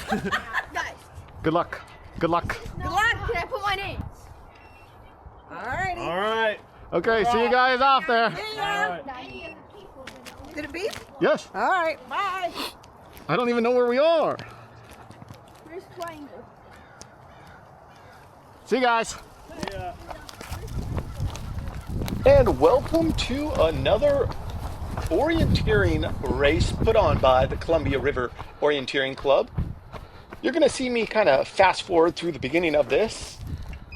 Guys. Good luck. Good luck. Good luck. Can I put my name? Alrighty. All right. Okay, see you guys off there. See ya. Did it beep? Yes. All right. Bye. I don't even know where we are. Where's triangle? See you guys. Yeah. And welcome to another orienteering race put on by the Columbia River Orienteering Club. You're going to see me kind of fast forward through the beginning of this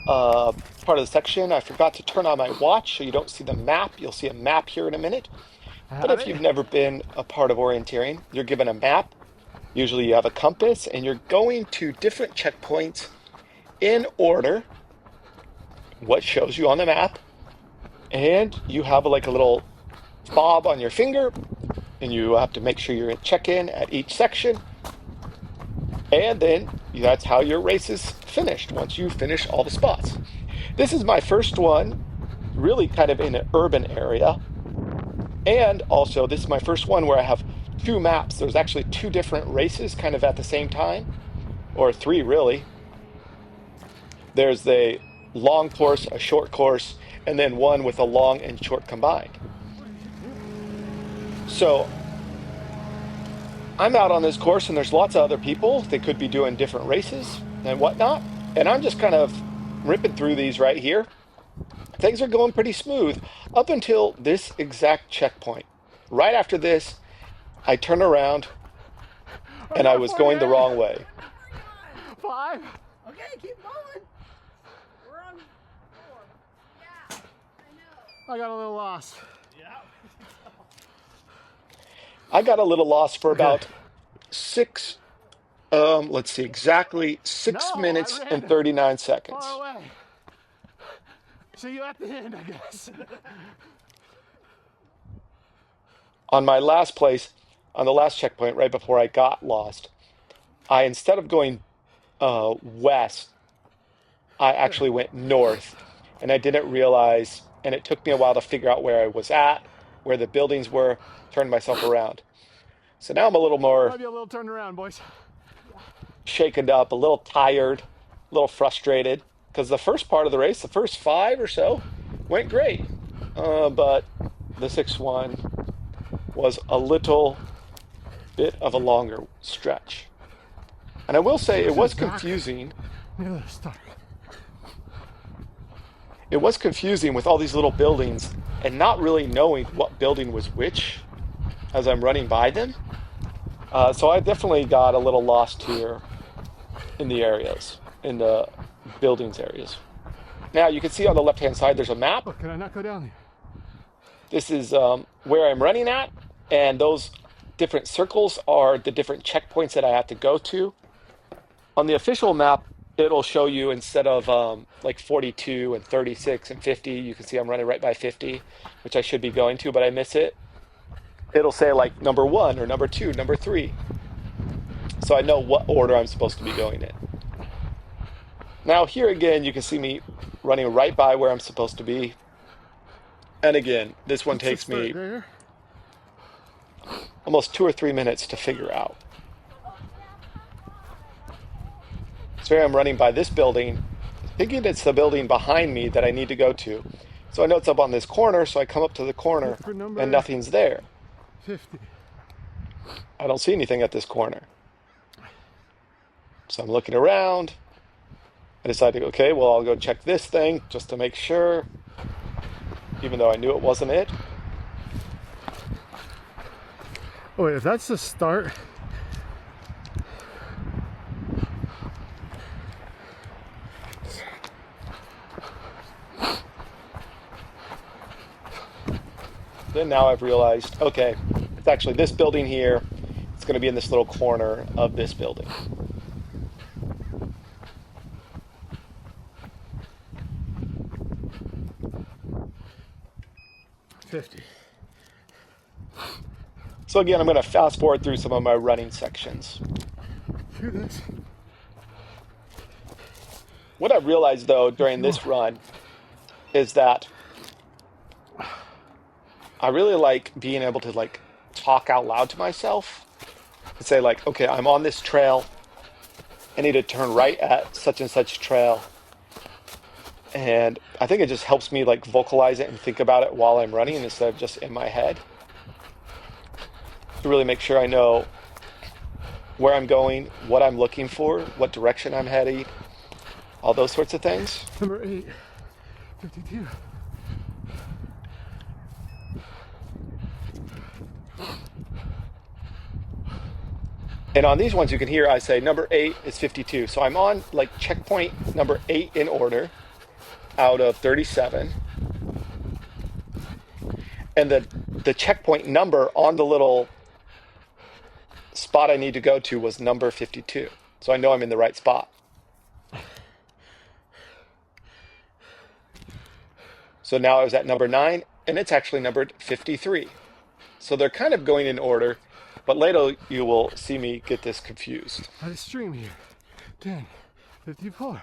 part of the section. I forgot to turn on my watch so you don't see the map. You'll see a map here in a minute. But if you've never been a part of orienteering, you're given a map. Usually you have a compass and you're going to different checkpoints in order what shows you on the map. And you have like a little fob on your finger and you have to make sure you're in check-in at each section. And then that's how your race is finished once you finish all the spots. This is my first one, really kind of in an urban area. And also, this is my first one where I have two maps. There's actually two different races kind of at the same time, or three really. There's a long course, a short course, and then one with a long and short combined. So I'm out on this course and there's lots of other people. They could be doing different races and whatnot. And I'm just kind of ripping through these right here. Things are going pretty smooth up until this exact checkpoint. Right after this, I turn around and I was going the wrong way. 5. Okay, keep going. We're on 4. Yeah, I know. I got a little lost. I got a little lost for about let's see, exactly 6 No, minutes I ran and 39 seconds. Far away. See you at the end, I guess. On my last place, on the last checkpoint, right before I got lost, I, instead of going west, I actually went north. And I didn't realize, and it took me a while to figure out where I was at, where the buildings were, turned myself around. So now I'm a little more Might be a little turned around, boys. shaken up, a little tired, a little frustrated. Because the first part of the race, the first 5 or so, went great. But the sixth one was a little bit of a longer stretch. And I will say it was confusing. Near the start. It was confusing with all these little buildings and not really knowing what building was which as I'm running by them. So I definitely got a little lost here in the areas, in the buildings areas. Now you can see on the left-hand side there's a map. Oh, can I not go down there? This is where I'm running at, and those different circles are the different checkpoints that I have to go to. On the official map, it'll show you, instead of like 42 and 36 and 50, you can see I'm running right by 50, which I should be going to, but I miss it. It'll say like number 1 or number 2, number 3. So I know what order I'm supposed to be going in. Now here again, you can see me running right by where I'm supposed to be. And again, this one takes me almost 2 or 3 minutes to figure out. So here I'm running by this building, thinking it's the building behind me that I need to go to. So I know it's up on this corner, so I come up to the corner and nothing's there. 50. I don't see anything at this corner. So I'm looking around. I decided, okay, well, I'll go check this thing just to make sure, even though I knew it wasn't it. Oh, wait, if that's the start. Then now I've realized, okay, it's actually this building here. It's going to be in this little corner of this building. So again, I'm going to fast forward through some of my running sections. Do this. What I've realized though during this run is that I really like being able to like talk out loud to myself and say like, okay, I'm on this trail. I need to turn right at such and such trail. And I think it just helps me like vocalize it and think about it while I'm running instead of just in my head. To really make sure I know where I'm going, what I'm looking for, what direction I'm heading, all those sorts of things. Number 8, 52. And on these ones you can hear I say number 8 is 52. So I'm on like checkpoint number 8 in order out of 37. And the checkpoint number on the little spot I need to go to was number 52. So I know I'm in the right spot. So now I was at number 9, and it's actually numbered 53. So they're kind of going in order, but later you will see me get this confused. At a stream here. 10, 54.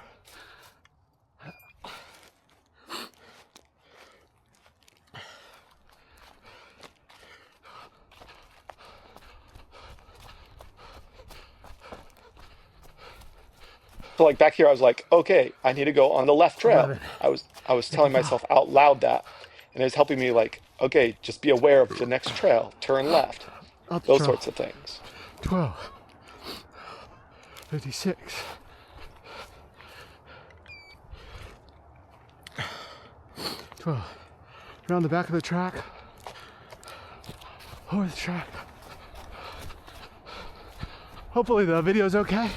So like back here, I was like, okay, I need to go on the left trail. 11. I was telling myself out loud that, and it was helping me like, okay, just be aware of the next trail, turn left, Up the those trail. sorts of things. 12, 56. 12. Around the back of the track. Over the track. Hopefully the video's okay.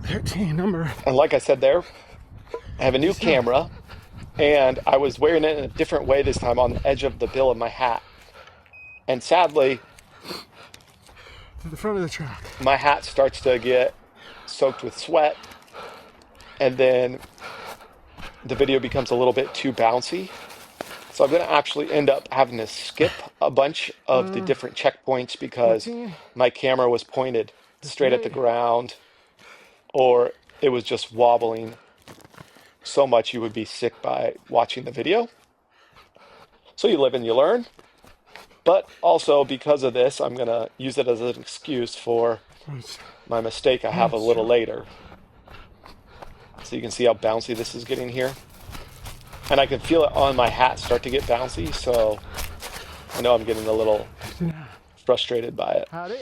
13 number. And like I said there, I have a new camera, and I was wearing it in a different way this time on the edge of the bill of my hat. And sadly, To the front of the track. my hat starts to get soaked with sweat, and then the video becomes a little bit too bouncy. So I'm going to actually end up having to skip a bunch of the different checkpoints because 14. my camera was pointed straight at the ground, or it was just wobbling so much you would be sick by watching the video. So you live and you learn. But also because of this, I'm going to use it as an excuse for my mistake I have a little later. So you can see how bouncy this is getting here. And I can feel it on my hat start to get bouncy, so I know I'm getting a little frustrated by it. Howdy.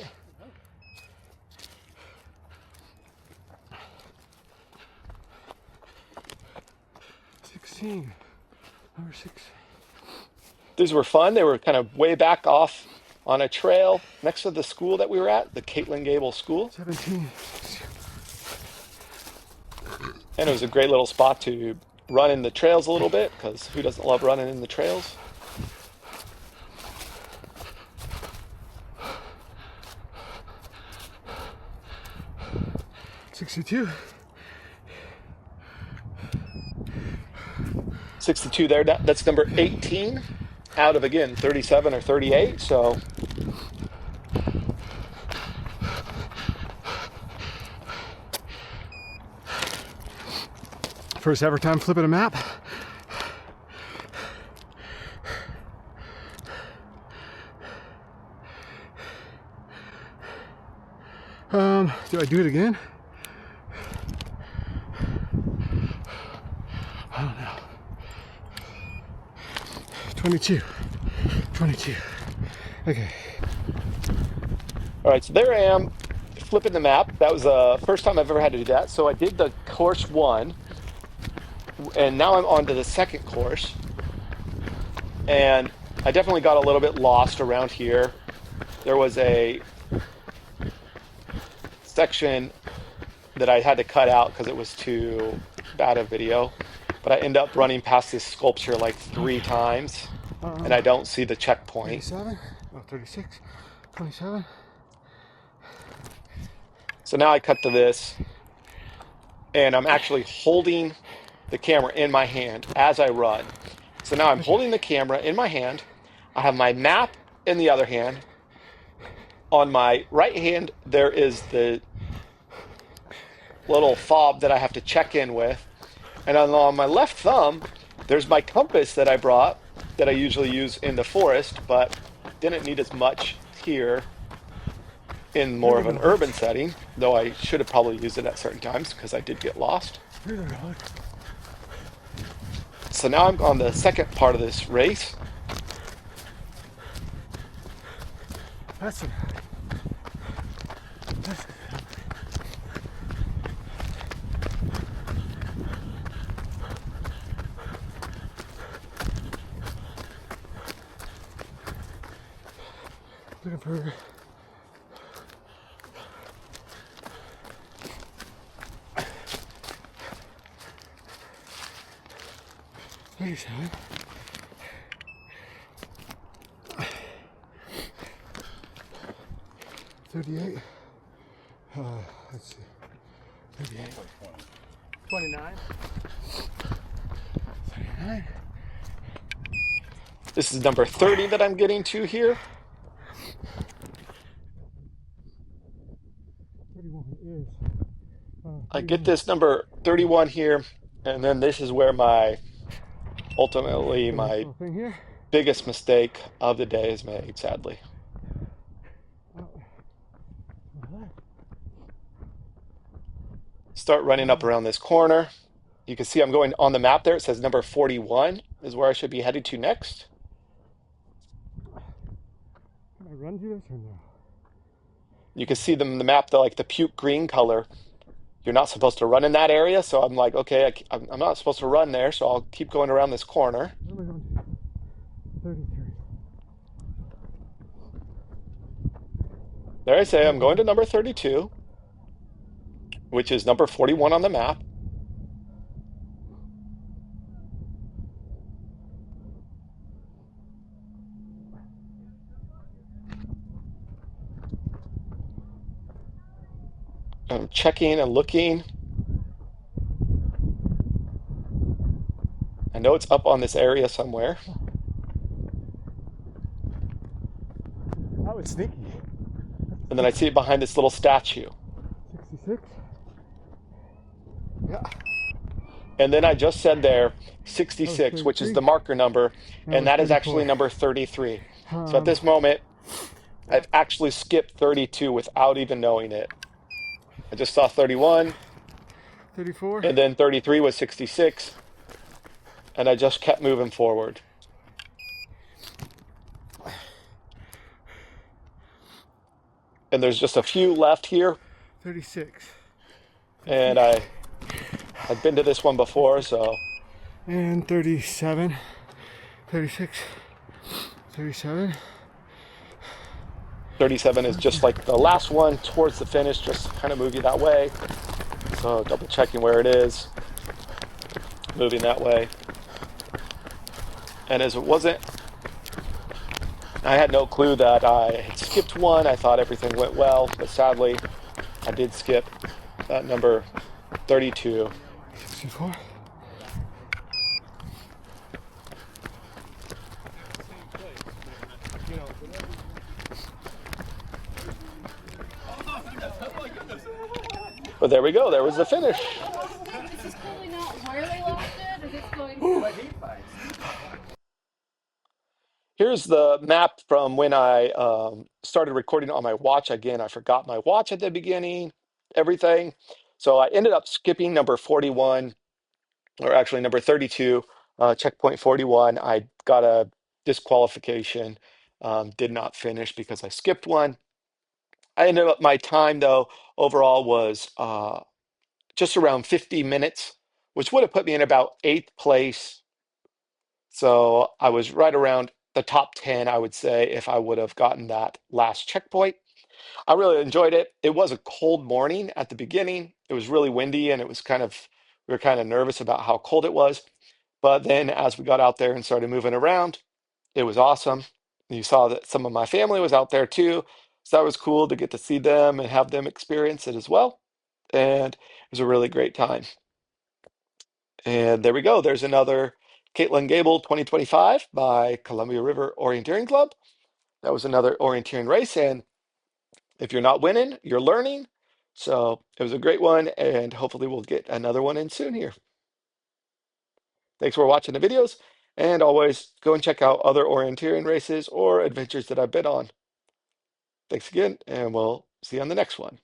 16. Number 6. These were fun. They were kind of way back off on a trail next to the school that we were at, the Caitln Gable school. 17. And it was a great little spot to run in the trails a little bit, because who doesn't love running in the trails? $62. 62 there. That's number 18 out of, again, 37 or 38. So First ever time flipping a map. Do I do it again? I don't know. 22. Okay. all right, so there I am flipping the map. That was the first time I've ever had to do that. So I did the course 1, and now I'm on to the second course. And I definitely got a little bit lost around here. There was a section that I had to cut out because it was too bad a video. But I end up running past this sculpture like 3 times, and I don't see the checkpoint. 37, 36, 27. So now I cut to this, and I'm actually holding the camera in my hand as I run. So now I'm holding the camera in my hand. I have my map in the other hand. On my right hand, there is the little fob that I have to check in with. And on my left thumb, there's my compass that I brought that I usually use in the forest, but didn't need as much here in more of an urban setting. though I should have probably used it at certain times because I did get lost. So now I'm on the second part of this race. That's it. That's it. Looking for 37. 38. Let's see. 38. 29. 39. This is number 30 that I'm getting to here. 31 is. I get this number 31 here, and then this is where ultimately my thing here. biggest mistake of the day is made, sadly. Start running up around this corner. You can see I'm going on the map there. It says number 41 is where I should be headed to next. Can I run through this or no? You can see them in the map, like the puke green color. You're not supposed to run in that area, so I'm like, okay, I'm not supposed to run there, so I'll keep going around this corner. Where am I going to? 33. There I say I'm going to number 32, which is number 41 on the map. I'm checking and looking. I know it's up on this area somewhere. That was sneaky. And then I see it behind this little statue. 66. Yeah. And then I just said there 66, which is the marker number, and that is actually number 33. So at this moment, I've actually skipped 32 without even knowing it. I just saw 31, 34. and then 33 was 66, and I just kept moving forward. And there's just a few left here. 36. And I'd been to this one before, so. And 37. 36. 37. 37 is just like the last one towards the finish, just kind of move you that way. So double checking where it is, moving that way. And as it wasn't, I had no clue that I had skipped one. I thought everything went well, but sadly, I did skip that number 32. 64. But there we go. There was the finish. This is clearly not where they lost it. Is it going to Here's the map from when I started recording on my watch. Again, I forgot my watch at the beginning, everything. So I ended up skipping number 41, or actually number 32, checkpoint 41. I got a disqualification, did not finish because I skipped one. I ended up, my time though, overall was just around 50 minutes, which would have put me in about 8th place. So I was right around the top 10, I would say, if I would have gotten that last checkpoint. I really enjoyed it. It was a cold morning at the beginning. It was really windy and we were kind of nervous about how cold it was. But then as we got out there and started moving around, it was awesome. You saw that some of my family was out there too. So that was cool to get to see them and have them experience it as well. And it was a really great time. And there we go. There's another Caitln Gable 2025 by Columbia River Orienteering Club. That was another orienteering race. And if you're not winning, you're learning. So it was a great one. And hopefully we'll get another one in soon here. Thanks for watching the videos. And always go and check out other orienteering races or adventures that I've been on. Thanks again, and we'll see you on the next one.